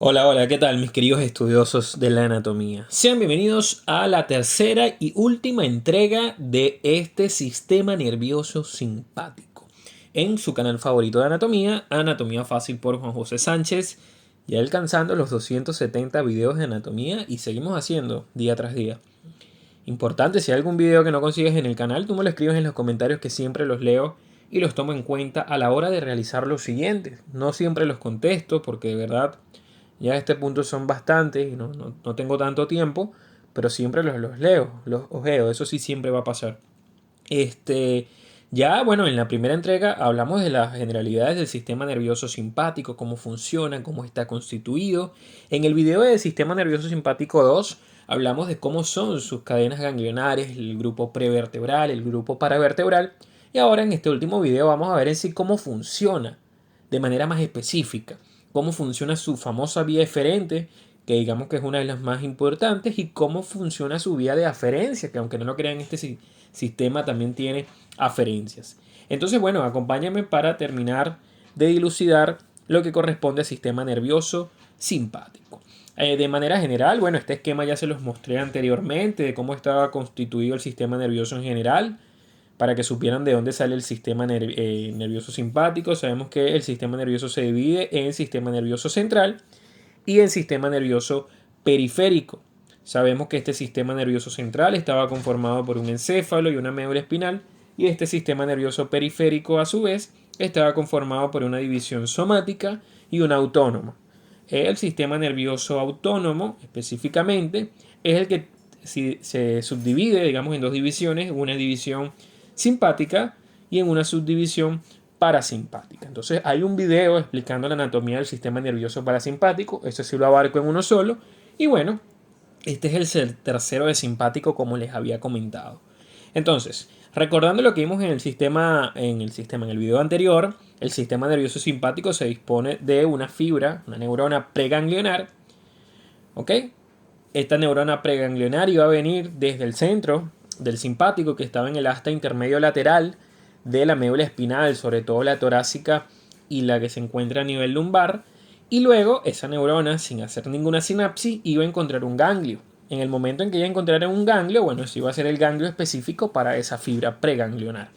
Hola, hola, ¿qué tal mis queridos estudiosos de la anatomía? Sean bienvenidos a la tercera y última entrega de este sistema nervioso simpático en su canal favorito de anatomía, Anatomía Fácil por Juan José Sánchez, ya alcanzando los 270 videos de anatomía y seguimos haciendo día tras día. Importante, si hay algún video que no consigues en el canal, tú me lo escribes en los comentarios que siempre los leo y los tomo en cuenta a la hora de realizar los siguientes. No siempre los contesto porque de verdad ya a este punto son bastantes y no tengo tanto tiempo, pero siempre los leo, los ojeo, eso sí siempre va a pasar. Ya, bueno, en la primera entrega hablamos de las generalidades del sistema nervioso simpático, cómo funciona, cómo está constituido. En el video del sistema nervioso simpático 2 hablamos de cómo son sus cadenas ganglionares, el grupo prevertebral, el grupo paravertebral. Y ahora en este último video vamos a ver en sí cómo funciona de manera más específica, cómo funciona su famosa vía eferente, que digamos que es una de las más importantes, y cómo funciona su vía de aferencia, que aunque no lo crean, este sistema también tiene aferencias. Entonces, bueno, acompáñame para terminar de dilucidar lo que corresponde al sistema nervioso simpático. De manera general, bueno, este esquema ya se los mostré anteriormente de cómo estaba constituido el sistema nervioso en general, para que supieran de dónde sale el sistema nervioso simpático. Sabemos que el sistema nervioso se divide en sistema nervioso central y en sistema nervioso periférico. Sabemos que este sistema nervioso central estaba conformado por un encéfalo y una médula espinal, y este sistema nervioso periférico a su vez estaba conformado por una división somática y una autónoma. El sistema nervioso autónomo específicamente es el que se subdivide, digamos, en dos divisiones, una división simpática y en una subdivisión parasimpática. Entonces hay un video explicando la anatomía del sistema nervioso parasimpático, eso sí lo abarco en uno solo, y bueno, este es el tercero de simpático como les había comentado. Entonces, recordando lo que vimos en el video anterior, el sistema nervioso simpático se dispone de una fibra, una neurona preganglionar, ¿ok? Esta neurona preganglionar iba a venir desde el centro del simpático, que estaba en el asta intermedio lateral de la médula espinal, sobre todo la torácica y la que se encuentra a nivel lumbar, y luego esa neurona, sin hacer ninguna sinapsis, iba a encontrar un ganglio. En el momento en que ella encontrara un ganglio, bueno, eso iba a ser el ganglio específico para esa fibra preganglionar.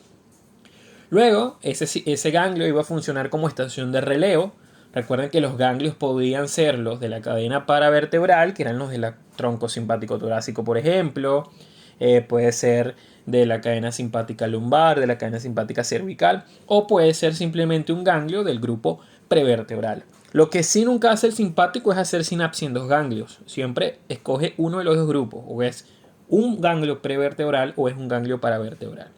Luego, ese ganglio iba a funcionar como estación de relevo. Recuerden que los ganglios podían ser los de la cadena paravertebral, que eran los del tronco simpático torácico, por ejemplo. Puede ser de la cadena simpática lumbar, de la cadena simpática cervical, o puede ser simplemente un ganglio del grupo prevertebral. Lo que sí nunca hace el simpático es hacer sinapsis en dos ganglios. Siempre escoge uno de los dos grupos, o es un ganglio prevertebral o es un ganglio paravertebral.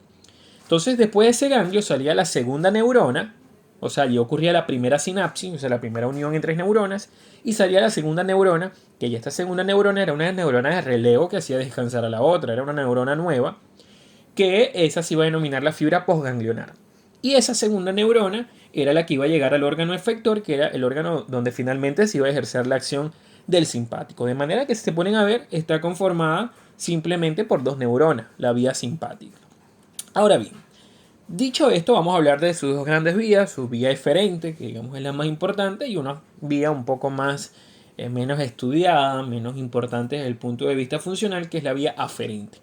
Entonces, después de ese ganglio salía la segunda neurona, o sea, allí ocurría la primera sinapsis, o sea, la primera unión entre neuronas, y salía la segunda neurona, que ya esta segunda neurona era una neurona de relevo que hacía descansar a la otra, era una neurona nueva, que esa se iba a denominar la fibra postganglionar. Y esa segunda neurona era la que iba a llegar al órgano efector, que era el órgano donde finalmente se iba a ejercer la acción del simpático. De manera que, si se ponen a ver, está conformada simplemente por dos neuronas, la vía simpática. Ahora bien, dicho esto, vamos a hablar de sus dos grandes vías, su vía eferente, que digamos es la más importante, y una vía un poco más menos estudiada, menos importante desde el punto de vista funcional, que es la vía aferente.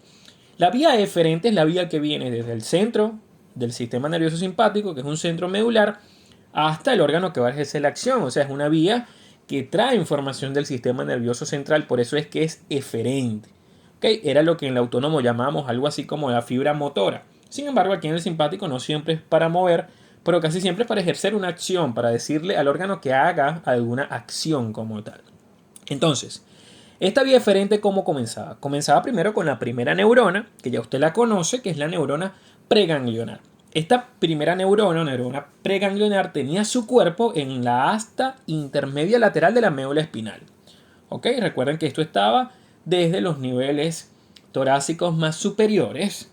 La vía eferente es la vía que viene desde el centro del sistema nervioso simpático, que es un centro medular, hasta el órgano que va a ejercer la acción. O sea, es una vía que trae información del sistema nervioso central, por eso es que es eferente. ¿Okay? Era lo que en el autónomo llamamos algo así como la fibra motora. Sin embargo, aquí en el simpático no siempre es para mover, pero casi siempre es para ejercer una acción, para decirle al órgano que haga alguna acción como tal. Entonces, esta vía eferente, ¿cómo comenzaba? Comenzaba primero con la primera neurona, que ya usted la conoce, que es la neurona preganglionar. Esta primera neurona preganglionar, tenía su cuerpo en la asta intermedia lateral de la médula espinal. ¿Ok? Recuerden que esto estaba desde los niveles torácicos más superiores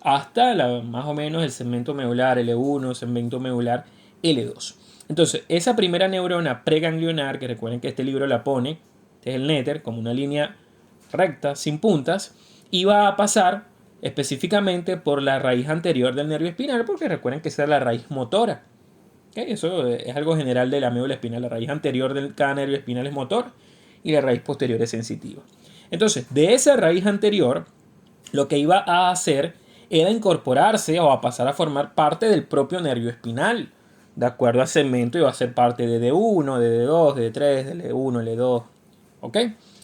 hasta más o menos el segmento medular L1, segmento medular L2. Entonces, esa primera neurona preganglionar, que recuerden que este libro la pone, este es el néter, como una línea recta, sin puntas, iba a pasar específicamente por la raíz anterior del nervio espinal, porque recuerden que esa es la raíz motora. ¿Ok? Eso es algo general de la médula espinal. La raíz anterior de cada nervio espinal es motor y la raíz posterior es sensitiva. Entonces, de esa raíz anterior, lo que iba a hacer era incorporarse o a pasar a formar parte del propio nervio espinal. De acuerdo al segmento iba a ser parte de D1, de D2, de D3, de L1, L2. ¿Ok?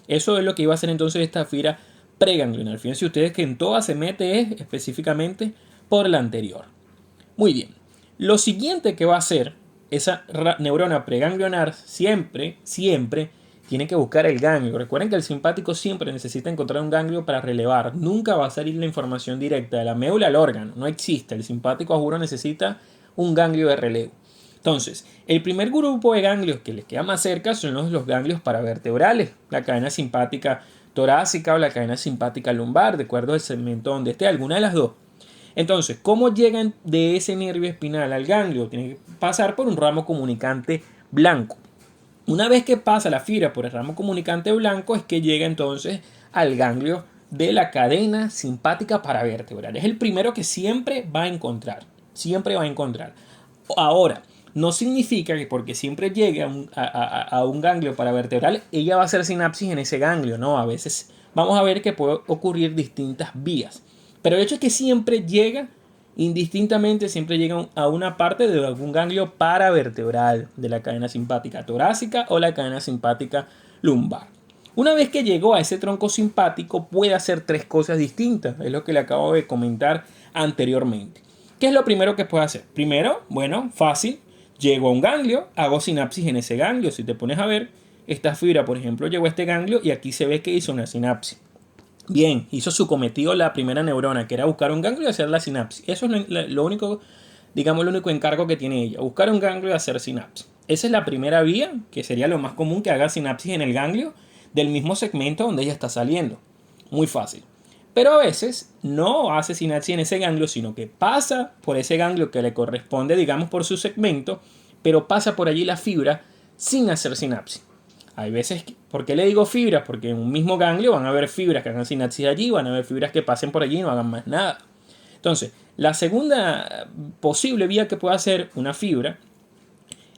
Eso es lo que iba a hacer entonces esta fibra preganglionar. Fíjense ustedes que en todas se mete es específicamente por la anterior. Muy bien. Lo siguiente que va a hacer esa neurona preganglionar siempre tiene que buscar el ganglio. Recuerden que el simpático siempre necesita encontrar un ganglio para relevar. Nunca va a salir la información directa de la médula al órgano. No existe. El simpático, a juro, necesita un ganglio de relevo. Entonces, el primer grupo de ganglios que les queda más cerca son los ganglios paravertebrales. La cadena simpática torácica o la cadena simpática lumbar, de acuerdo al segmento donde esté, alguna de las dos. Entonces, ¿cómo llegan de ese nervio espinal al ganglio? Tiene que pasar por un ramo comunicante blanco. Una vez que pasa la fibra por el ramo comunicante blanco es que llega entonces al ganglio de la cadena simpática paravertebral. Es el primero que siempre va a encontrar. Siempre va a encontrar. Ahora, no significa que porque siempre llegue a un ganglio paravertebral, ella va a hacer sinapsis en ese ganglio. No, a veces vamos a ver que puede ocurrir distintas vías. Pero el hecho es que siempre llega, indistintamente, siempre llega a una parte de algún ganglio paravertebral de la cadena simpática torácica o la cadena simpática lumbar. Una vez que llegó a ese tronco simpático, puede hacer tres cosas distintas. Es lo que le acabo de comentar anteriormente. ¿Qué es lo primero que puede hacer? Primero, bueno, fácil. Llego a un ganglio, hago sinapsis en ese ganglio. Si te pones a ver, esta fibra, por ejemplo, llegó a este ganglio y aquí se ve que hizo una sinapsis. Bien, hizo su cometido la primera neurona, que era buscar un ganglio y hacer la sinapsis. Eso es lo único, digamos, el único encargo que tiene ella, buscar un ganglio y hacer sinapsis. Esa es la primera vía, que sería lo más común, que haga sinapsis en el ganglio del mismo segmento donde ella está saliendo. Muy fácil. Pero a veces no hace sinapsis en ese ganglio, sino que pasa por ese ganglio que le corresponde, digamos, por su segmento, pero pasa por allí la fibra sin hacer sinapsis. Hay veces, ¿por qué le digo fibras? Porque en un mismo ganglio van a haber fibras que hagan sinapsis allí, van a haber fibras que pasen por allí y no hagan más nada. Entonces, la segunda posible vía que puede hacer una fibra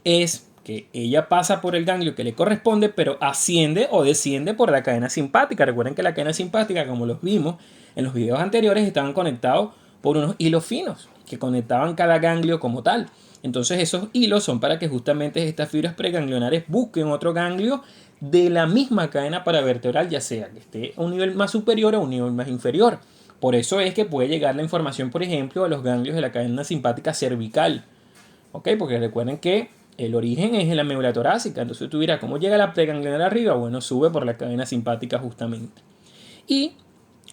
es que ella pasa por el ganglio que le corresponde, pero asciende o desciende por la cadena simpática. Recuerden que la cadena simpática, como los vimos en los videos anteriores, estaban conectados por unos hilos finos que conectaban cada ganglio como tal. Entonces esos hilos son para que justamente estas fibras preganglionares busquen otro ganglio de la misma cadena paravertebral, ya sea que esté a un nivel más superior o a un nivel más inferior. Por eso es que puede llegar la información, por ejemplo, a los ganglios de la cadena simpática cervical. ¿Ok? Porque recuerden que el origen es en la médula torácica. Entonces tú dirás, ¿cómo llega la preganglionar arriba? Bueno, sube por la cadena simpática justamente. Y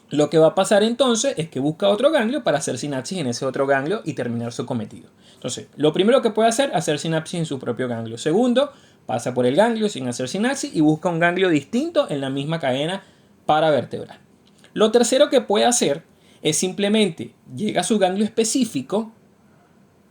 lo que va a pasar entonces es que busca otro ganglio para hacer sinapsis en ese otro ganglio y terminar su cometido. Entonces, lo primero que puede hacer sinapsis en su propio ganglio. Segundo, pasa por el ganglio sin hacer sinapsis y busca un ganglio distinto en la misma cadena paravertebral. Lo tercero que puede hacer es simplemente llega a su ganglio específico,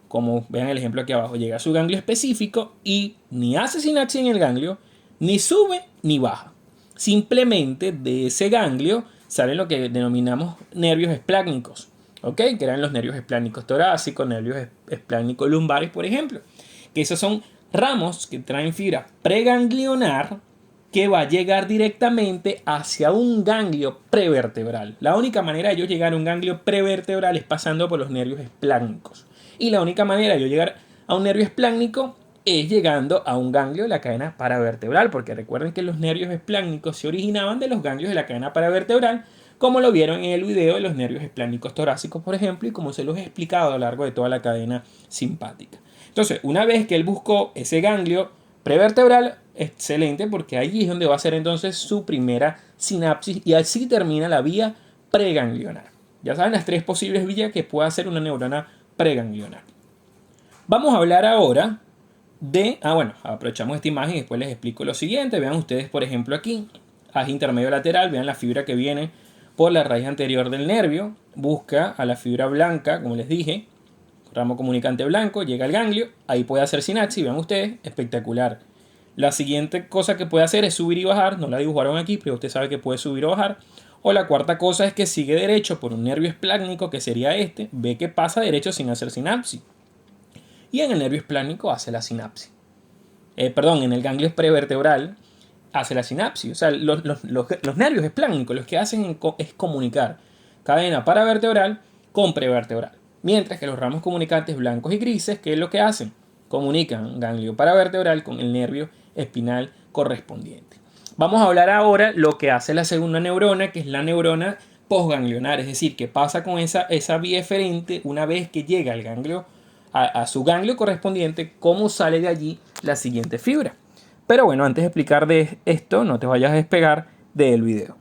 como vean el ejemplo aquí abajo, llega a su ganglio específico y ni hace sinapsis en el ganglio, ni sube ni baja. Simplemente de ese ganglio salen lo que denominamos nervios esplácnicos, ¿ok? Que eran los nervios esplácnicos torácicos, nervios esplácnicos lumbares, por ejemplo. Que esos son ramos que traen fibra preganglionar que va a llegar directamente hacia un ganglio prevertebral. La única manera de yo llegar a un ganglio prevertebral es pasando por los nervios esplácnicos. Y la única manera de yo llegar a un nervio esplácnico es llegando a un ganglio de la cadena paravertebral, porque recuerden que los nervios esplácnicos se originaban de los ganglios de la cadena paravertebral, como lo vieron en el video de los nervios esplácnicos torácicos, por ejemplo, y como se los he explicado a lo largo de toda la cadena simpática. Entonces, una vez que él buscó ese ganglio prevertebral, excelente, porque allí es donde va a ser entonces su primera sinapsis y así termina la vía preganglionar. Ya saben las tres posibles vías que puede hacer una neurona preganglionar. Vamos a hablar ahora de, bueno, aprovechamos esta imagen y después les explico lo siguiente. Vean ustedes, por ejemplo, aquí, haz intermedio lateral, vean la fibra que viene por la raíz anterior del nervio, busca a la fibra blanca, como les dije, ramo comunicante blanco, llega al ganglio, ahí puede hacer sinapsis, vean ustedes, espectacular. La siguiente cosa que puede hacer es subir y bajar, no la dibujaron aquí, pero usted sabe que puede subir o bajar. O la cuarta cosa es que sigue derecho por un nervio esplácnico, que sería este, ve que pasa derecho sin hacer sinapsis. y en el nervio esplácnico hace la sinapsis. En el ganglio prevertebral hace la sinapsis. O sea, los nervios esplácnicos lo que hacen es comunicar cadena paravertebral con prevertebral. Mientras que los ramos comunicantes blancos y grises, ¿qué es lo que hacen? Comunican ganglio paravertebral con el nervio espinal correspondiente. Vamos a hablar ahora lo que hace la segunda neurona, que es la neurona postganglionar, es decir, qué pasa con esa vía eferente una vez que llega al ganglio, a su ganglio correspondiente, cómo sale de allí la siguiente fibra. Pero bueno, antes de explicar de esto, no te vayas a despegar del video.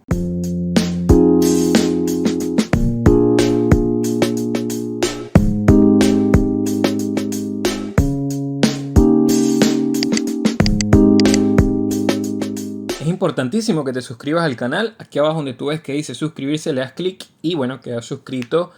Es importantísimo que te suscribas al canal. Aquí abajo donde tú ves que dice suscribirse, le das clic y bueno, quedas suscrito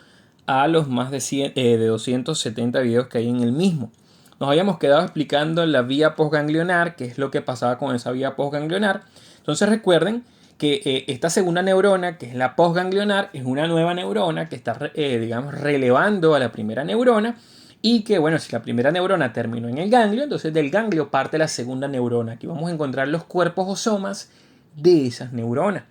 a los más de 270 videos que hay en el mismo. Nos habíamos quedado explicando la vía postganglionar, qué es lo que pasaba con esa vía postganglionar. Entonces recuerden que esta segunda neurona, que es la postganglionar, es una nueva neurona que está, digamos, relevando a la primera neurona. Y que, bueno, si la primera neurona terminó en el ganglio, entonces del ganglio parte la segunda neurona. Aquí vamos a encontrar los cuerpos o somas de esas neuronas.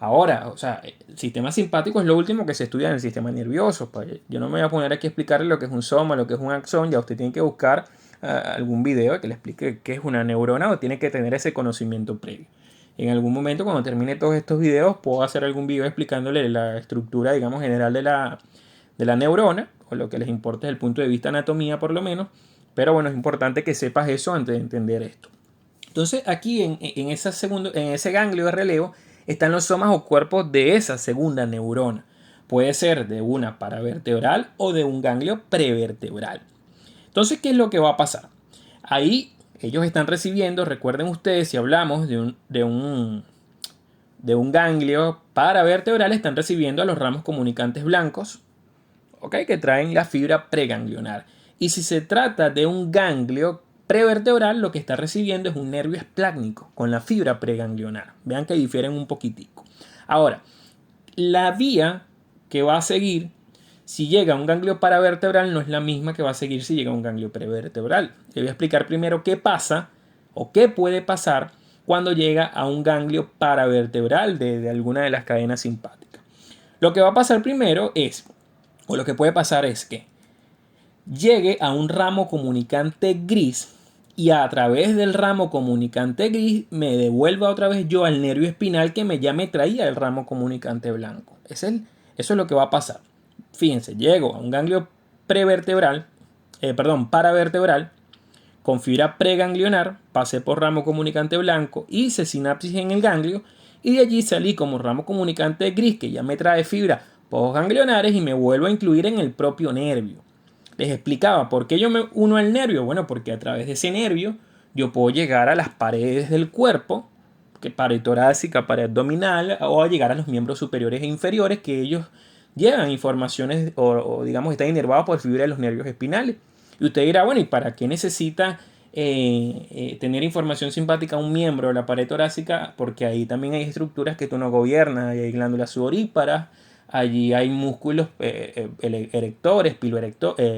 Ahora, o sea, el sistema simpático es lo último que se estudia en el sistema nervioso. Pues yo no me voy a poner aquí a explicarle lo que es un soma, lo que es un axón. Ya usted tiene que buscar algún video que le explique qué es una neurona o tiene que tener ese conocimiento previo. En algún momento, cuando termine todos estos videos, puedo hacer algún video explicándole la estructura, digamos, general de la neurona, o lo que les importa desde el punto de vista anatomía por lo menos. Pero bueno, es importante que sepas eso antes de entender esto. Entonces aquí en ese ganglio de relevo están los somas o cuerpos de esa segunda neurona. Puede ser de una paravertebral o de un ganglio prevertebral. Entonces, ¿qué es lo que va a pasar? Ahí ellos están recibiendo, recuerden ustedes, si hablamos de un ganglio paravertebral, están recibiendo a los ramos comunicantes blancos, ¿okay? Que traen la fibra preganglionar. Y si se trata de un ganglio prevertebral, lo que está recibiendo es un nervio esplácnico con la fibra preganglionar. Vean que difieren un poquitico. Ahora, la vía que va a seguir si llega a un ganglio paravertebral no es la misma que va a seguir si llega a un ganglio prevertebral. Le voy a explicar primero qué pasa o qué puede pasar cuando llega a un ganglio paravertebral de alguna de las cadenas simpáticas. Lo que va a pasar primero es, o lo que puede pasar es que llegue a un ramo comunicante gris y a través del ramo comunicante gris me devuelva otra vez yo al nervio espinal que ya me traía el ramo comunicante blanco. Eso es lo que va a pasar. Fíjense, llego a un ganglio paravertebral con fibra preganglionar, pasé por ramo comunicante blanco, hice sinapsis en el ganglio y de allí salí como ramo comunicante gris que ya me trae fibra postganglionares y me vuelvo a incluir en el propio nervio. Les explicaba por qué yo me uno al nervio. Bueno, porque a través de ese nervio yo puedo llegar a las paredes del cuerpo, que pared torácica, pared abdominal, o a llegar a los miembros superiores e inferiores, que ellos llevan informaciones o digamos están inervados por fibra de los nervios espinales. Y usted dirá, bueno, ¿y para qué necesita tener información simpática a un miembro de la pared torácica? Porque ahí también hay estructuras que tú no gobiernas, hay glándulas sudoríparas, allí hay músculos erectores,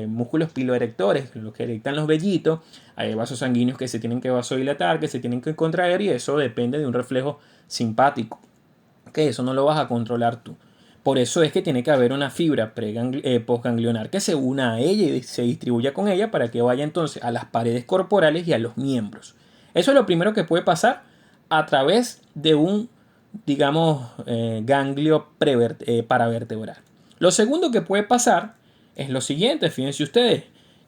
músculos piloerectores, los que erectan los vellitos, hay vasos sanguíneos que se tienen que vasodilatar, que se tienen que contraer y eso depende de un reflejo simpático. Que eso no lo vas a controlar tú. Por eso es que tiene que haber una fibra postganglionar que se una a ella y se distribuya con ella para que vaya entonces a las paredes corporales y a los miembros. Eso es lo primero que puede pasar a través de un, digamos, ganglio paravertebral. Lo segundo que puede pasar es lo siguiente, fíjense ustedes,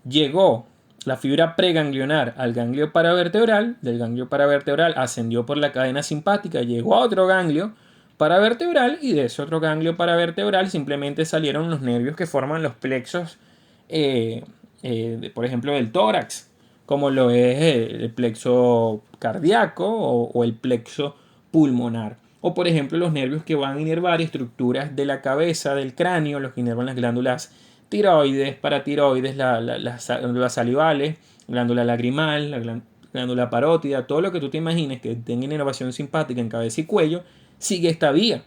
llegó la fibra preganglionar al ganglio paravertebral, del ganglio paravertebral ascendió por la cadena simpática, llegó a otro ganglio paravertebral y de ese otro ganglio paravertebral simplemente salieron los nervios que forman los plexos, por ejemplo, del tórax, como lo es el plexo cardíaco o el plexo pulmonar. O por ejemplo los nervios que van a inervar estructuras de la cabeza, del cráneo, los que inervan las glándulas tiroides, paratiroides, las glándulas salivales, glándula lagrimal, la glándula parótida, todo lo que tú te imagines que tenga inervación simpática en cabeza y cuello, sigue esta vía.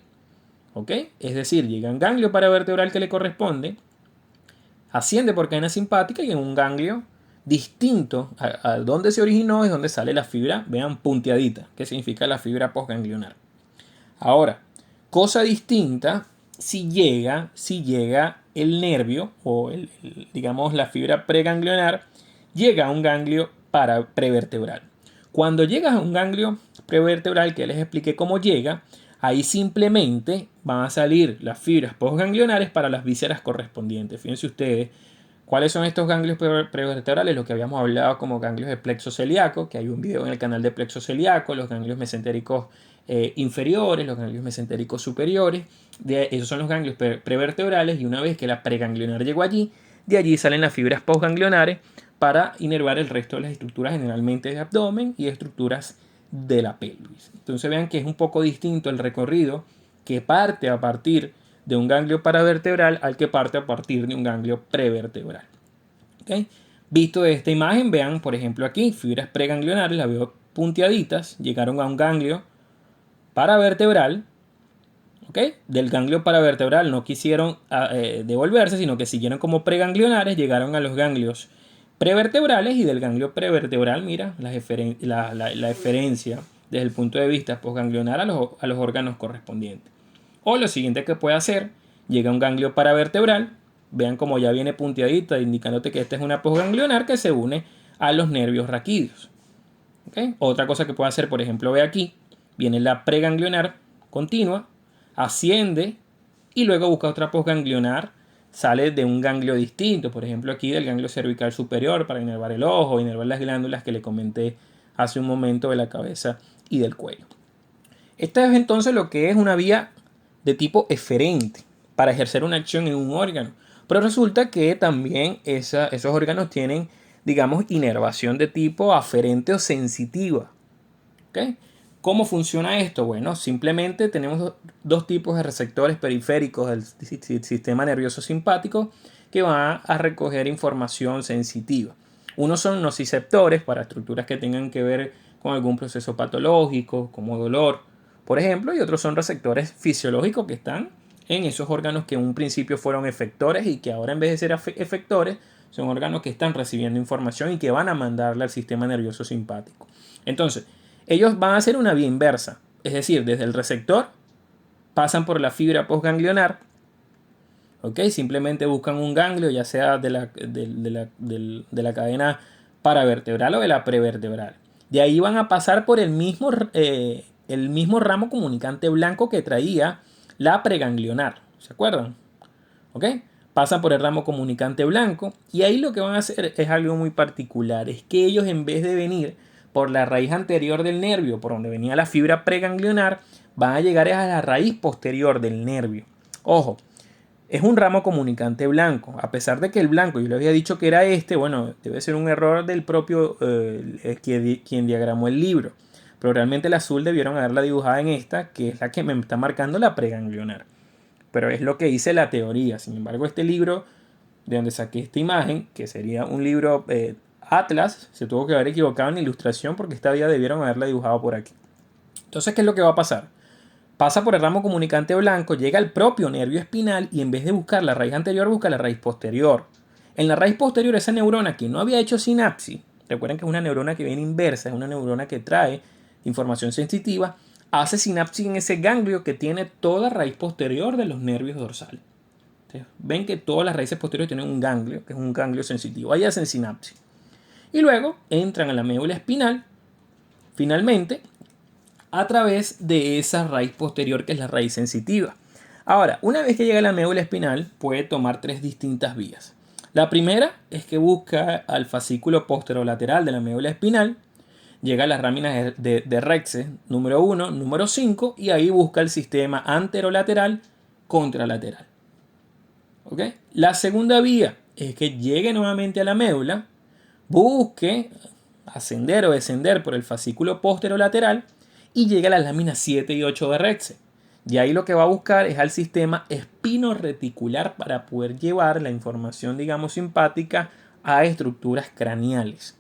¿Ok? Es decir, llega un ganglio paravertebral que le corresponde, asciende por cadena simpática y en un ganglio distinto a donde se originó es donde sale la fibra, vean, punteadita, que significa la fibra postganglionar. Ahora, cosa distinta si llega el nervio o digamos la fibra preganglionar, llega a un ganglio prevertebral. Cuando llegas a un ganglio prevertebral, que les expliqué cómo llega, ahí simplemente van a salir las fibras postganglionares para las vísceras correspondientes. Fíjense ustedes, ¿cuáles son estos ganglios prevertebrales? Lo que habíamos hablado como ganglios de plexo celíaco, que hay un video en el canal de plexo celíaco, los ganglios mesentéricos inferiores, los ganglios mesentéricos superiores. Esos son los ganglios prevertebrales, y una vez que la preganglionar llegó allí, de allí salen las fibras postganglionares para inervar el resto de las estructuras, generalmente de abdomen y estructuras de la pelvis. Entonces vean que es un poco distinto el recorrido que parte a partir de un ganglio paravertebral al que parte a partir de un ganglio prevertebral. ¿Okay? Visto de esta imagen, vean por ejemplo aquí, fibras preganglionares, las veo punteaditas, llegaron a un ganglio paravertebral. ¿Okay? Del ganglio paravertebral no quisieron devolverse, sino que siguieron como preganglionares, llegaron a los ganglios prevertebrales, y del ganglio prevertebral, mira, la eferencia desde el punto de vista postganglionar a los órganos correspondientes. O lo siguiente que puede hacer, llega a un ganglio paravertebral, vean como ya viene punteadita, indicándote que esta es una postganglionar que se une a los nervios raquídeos. ¿Okay? Otra cosa que puede hacer, por ejemplo, ve aquí, viene la preganglionar continua, asciende y luego busca otra postganglionar, sale de un ganglio distinto, por ejemplo aquí del ganglio cervical superior para inervar el ojo, inervar las glándulas que le comenté hace un momento de la cabeza y del cuello. Esta es entonces lo que es una vía de tipo eferente para ejercer una acción en un órgano, pero resulta que también esos órganos tienen, digamos, inervación de tipo aferente o sensitiva. ¿Okay? ¿Cómo funciona esto? Bueno, simplemente tenemos dos tipos de receptores periféricos del sistema nervioso simpático que van a recoger información sensitiva. Unos son nociceptores para estructuras que tengan que ver con algún proceso patológico, como dolor, por ejemplo, y otros son receptores fisiológicos que están en esos órganos que en un principio fueron efectores y que ahora, en vez de ser efectores, son órganos que están recibiendo información y que van a mandarle al sistema nervioso simpático. Entonces, ellos van a hacer una vía inversa, es decir, desde el receptor pasan por la fibra postganglionar, ¿okay? Simplemente buscan un ganglio, ya sea de la cadena paravertebral o de la prevertebral. De ahí van a pasar por el mismo ramo comunicante blanco que traía la preganglionar, ¿se acuerdan? ¿Okay? Pasan por el ramo comunicante blanco, y ahí lo que van a hacer es algo muy particular, es que ellos, en vez de venir por la raíz anterior del nervio, por donde venía la fibra preganglionar, van a llegar a la raíz posterior del nervio. Ojo, es un ramo comunicante blanco, a pesar de que el blanco, yo le había dicho que era bueno, debe ser un error del propio quien diagramó el libro, pero realmente el azul debieron haberla dibujada en esta, que es la que me está marcando la preganglionar, pero es lo que dice la teoría. Sin embargo, este libro de donde saqué esta imagen, que sería un libro Atlas, se tuvo que haber equivocado en la ilustración, porque esta vía debieron haberla dibujado por aquí. Entonces, ¿qué es lo que va a pasar? Pasa por el ramo comunicante blanco, llega al propio nervio espinal, y en vez de buscar la raíz anterior, busca la raíz posterior. En la raíz posterior, esa neurona que no había hecho sinapsis, recuerden que es una neurona que viene inversa, es una neurona que trae información sensitiva, hace sinapsis en ese ganglio que tiene toda raíz posterior de los nervios dorsales. Entonces, ven que todas las raíces posteriores tienen un ganglio, que es un ganglio sensitivo. Ahí hacen sinapsis. Y luego entran a la médula espinal, finalmente, a través de esa raíz posterior, que es la raíz sensitiva. Ahora, una vez que llega a la médula espinal, puede tomar tres distintas vías. La primera es que busca al fascículo posterolateral de la médula espinal, llega a las láminas de Rexes número 1, número 5, y ahí busca el sistema anterolateral contralateral. ¿Okay? La segunda vía es que llegue nuevamente a la médula, busque ascender o descender por el fascículo posterolateral y llegue a las láminas 7 y 8 de Rexes. Y ahí lo que va a buscar es al sistema espinoreticular para poder llevar la información, digamos, simpática a estructuras craneales.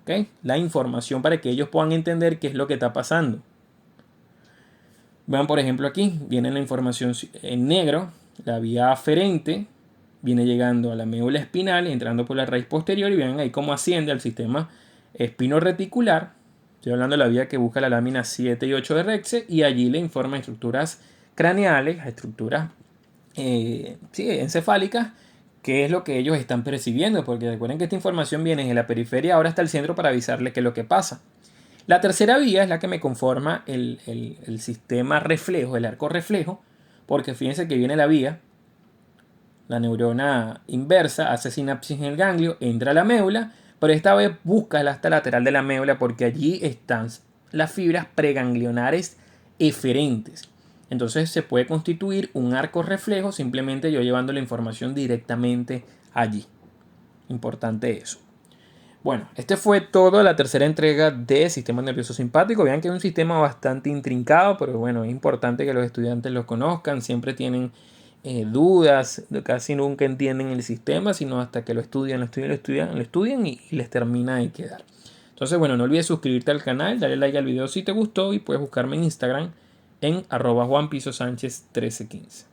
¿Okay? La información para que ellos puedan entender qué es lo que está pasando. Vean, por ejemplo, aquí viene la información en negro, la vía aferente, viene llegando a la médula espinal, entrando por la raíz posterior y vean ahí cómo asciende al sistema espinoreticular. Estoy hablando de la vía que busca la lámina 7 y 8 de Rexe y allí le informa estructuras craneales, estructuras encefálicas, que es lo que ellos están percibiendo, porque recuerden que esta información viene de la periferia ahora hasta el centro para avisarle qué es lo que pasa. La tercera vía es la que me conforma el sistema reflejo, el arco reflejo, porque fíjense que viene la vía, la neurona inversa hace sinapsis en el ganglio, entra a la médula, pero esta vez busca el asta lateral de la médula porque allí están las fibras preganglionares eferentes. Entonces se puede constituir un arco reflejo simplemente yo llevando la información directamente allí. Importante eso. Bueno, este fue todo la tercera entrega de Sistema Nervioso Simpático. Vean que es un sistema bastante intrincado, pero bueno, es importante que los estudiantes lo conozcan. Siempre tienen dudas, casi nunca entienden el sistema, sino hasta que lo estudian y les termina de quedar. Entonces, bueno, no olvides suscribirte al canal, darle like al video si te gustó y puedes buscarme en Instagram en @JuanPisoSánchez1315.